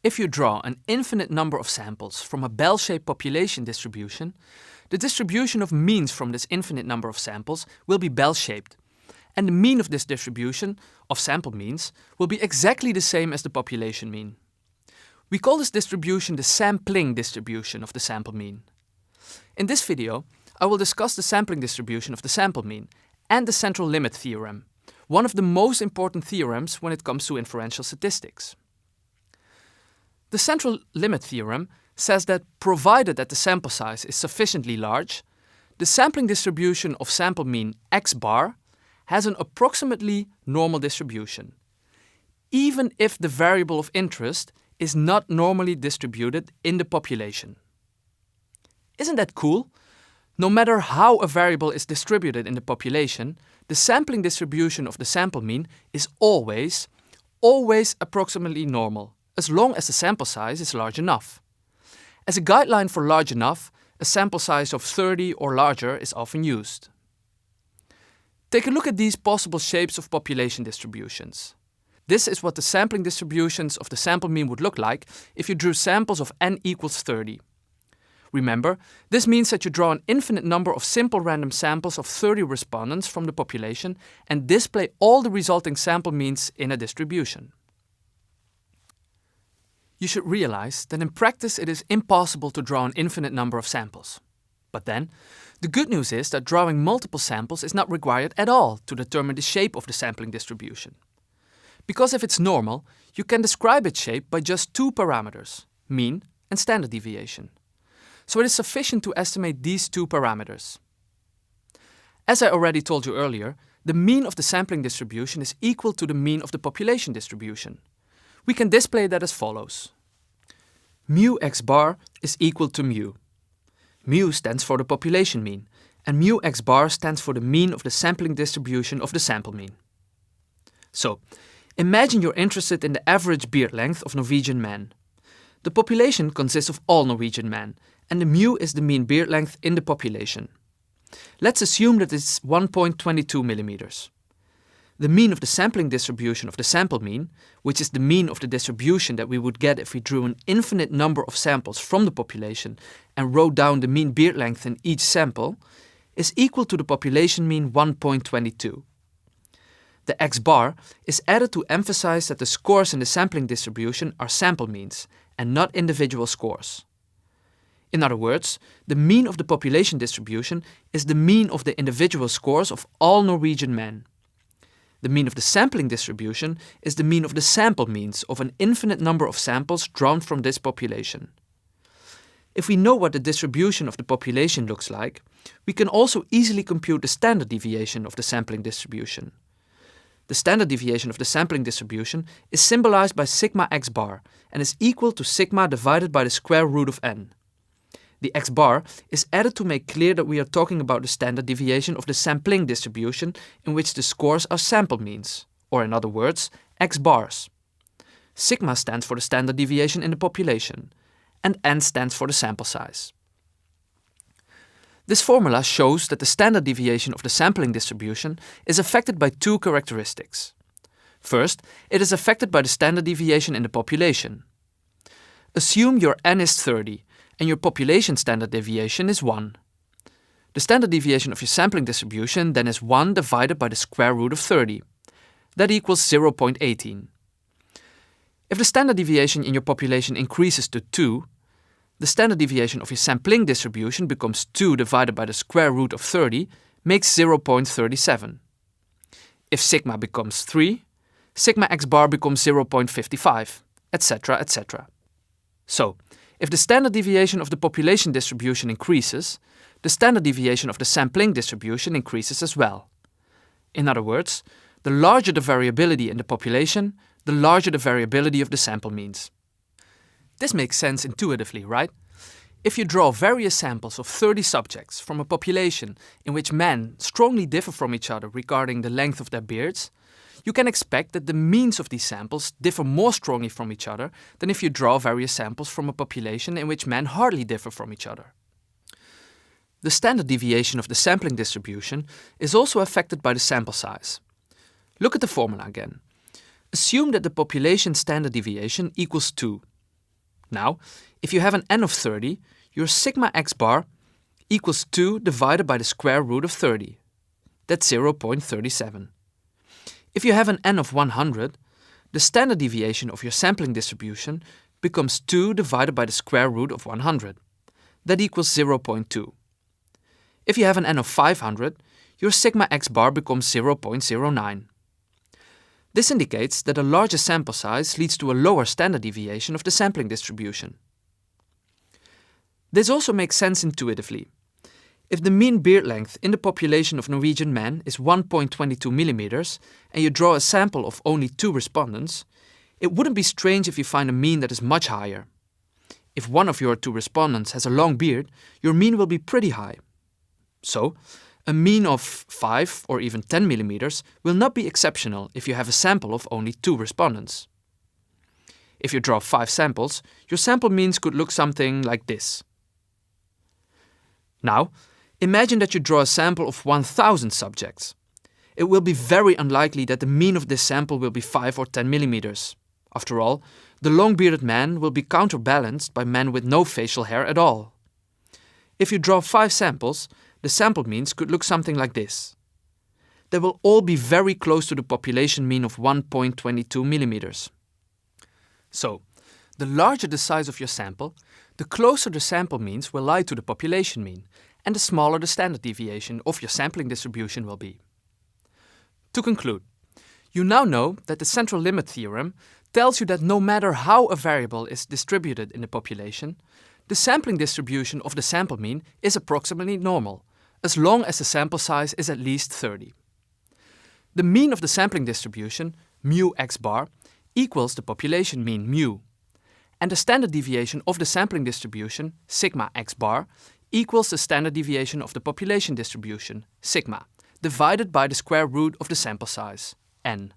If you draw an infinite number of samples from a bell-shaped population distribution, the distribution of means from this infinite number of samples will be bell-shaped, and the mean of this distribution of sample means will be exactly the same as the population mean. We call this distribution the sampling distribution of the sample mean. In this video, I will discuss the sampling distribution of the sample mean and the central limit theorem, one of the most important theorems when it comes to inferential statistics. The central limit theorem says that provided that the sample size is sufficiently large, the sampling distribution of sample mean x bar has an approximately normal distribution, even if the variable of interest is not normally distributed in the population. Isn't that cool? No matter how a variable is distributed in the population, the sampling distribution of the sample mean is always approximately normal, as long as the sample size is large enough. As a guideline for large enough, a sample size of 30 or larger is often used. Take a look at these possible shapes of population distributions. This is what the sampling distributions of the sample mean would look like if you drew samples of n equals 30. Remember, this means that you draw an infinite number of simple random samples of 30 respondents from the population and display all the resulting sample means in a distribution. You should realize that in practice it is impossible to draw an infinite number of samples. But then, the good news is that drawing multiple samples is not required at all to determine the shape of the sampling distribution. Because if it's normal, you can describe its shape by just two parameters, mean and standard deviation. So it is sufficient to estimate these two parameters. As I already told you earlier, the mean of the sampling distribution is equal to the mean of the population distribution. We can display that as follows. Mu x bar is equal to mu. Mu stands for the population mean, and mu x bar stands for the mean of the sampling distribution of the sample mean. So, imagine you're interested in the average beard length of Norwegian men. The population consists of all Norwegian men, and the mu is the mean beard length in the population. Let's assume that it's 1.22 millimeters. The mean of the sampling distribution of the sample mean, which is the mean of the distribution that we would get if we drew an infinite number of samples from the population and wrote down the mean beard length in each sample, is equal to the population mean 1.22. The x bar is added to emphasize that the scores in the sampling distribution are sample means and not individual scores. In other words, the mean of the population distribution is the mean of the individual scores of all Norwegian men. The mean of the sampling distribution is the mean of the sample means of an infinite number of samples drawn from this population. If we know what the distribution of the population looks like, we can also easily compute the standard deviation of the sampling distribution. The standard deviation of the sampling distribution is symbolized by sigma x bar and is equal to sigma divided by the square root of n. The x bar is added to make clear that we are talking about the standard deviation of the sampling distribution in which the scores are sample means, or in other words, x bars. Sigma stands for the standard deviation in the population, and n stands for the sample size. This formula shows that the standard deviation of the sampling distribution is affected by two characteristics. First, it is affected by the standard deviation in the population. Assume your n is 30 and your population standard deviation is 1. The standard deviation of your sampling distribution then is 1 divided by the square root of 30. That equals 0.18. If the standard deviation in your population increases to 2, the standard deviation of your sampling distribution becomes 2 divided by the square root of 30, makes 0.37. If sigma becomes 3, sigma x bar becomes 0.55, etc., etc. So, if the standard deviation of the population distribution increases, the standard deviation of the sampling distribution increases as well. In other words, the larger the variability in the population, the larger the variability of the sample means. This makes sense intuitively, right? If you draw various samples of 30 subjects from a population in which men strongly differ from each other regarding the length of their beards, you can expect that the means of these samples differ more strongly from each other than if you draw various samples from a population in which men hardly differ from each other. The standard deviation of the sampling distribution is also affected by the sample size. Look at the formula again. Assume that the population standard deviation equals 2. Now, if you have an n of 30, your sigma x bar equals 2 divided by the square root of 30. That's 0.37. If you have an n of 100, the standard deviation of your sampling distribution becomes 2 divided by the square root of 100. That equals 0.2. If you have an n of 500, your sigma x bar becomes 0.09. This indicates that a larger sample size leads to a lower standard deviation of the sampling distribution. This also makes sense intuitively. If the mean beard length in the population of Norwegian men is 1.22 millimeters and you draw a sample of only 2 respondents, it wouldn't be strange if you find a mean that is much higher. If one of your 2 respondents has a long beard, your mean will be pretty high. So, a mean of 5 or even 10 millimeters will not be exceptional if you have a sample of only 2 respondents. If you draw 5 samples, your sample means could look something like this. Now, imagine that you draw a sample of 1,000 subjects. It will be very unlikely that the mean of this sample will be 5 or 10 millimeters. After all, the long-bearded man will be counterbalanced by men with no facial hair at all. If you draw 5 samples, the sample means could look something like this. They will all be very close to the population mean of 1.22 millimeters. So, the larger the size of your sample, the closer the sample means will lie to the population mean, and the smaller the standard deviation of your sampling distribution will be. To conclude, you now know that the central limit theorem tells you that no matter how a variable is distributed in the population, the sampling distribution of the sample mean is approximately normal, as long as the sample size is at least 30. The mean of the sampling distribution, mu x bar, equals the population mean mu, and the standard deviation of the sampling distribution, sigma x bar, equals the standard deviation of the population distribution, sigma, divided by the square root of the sample size, n.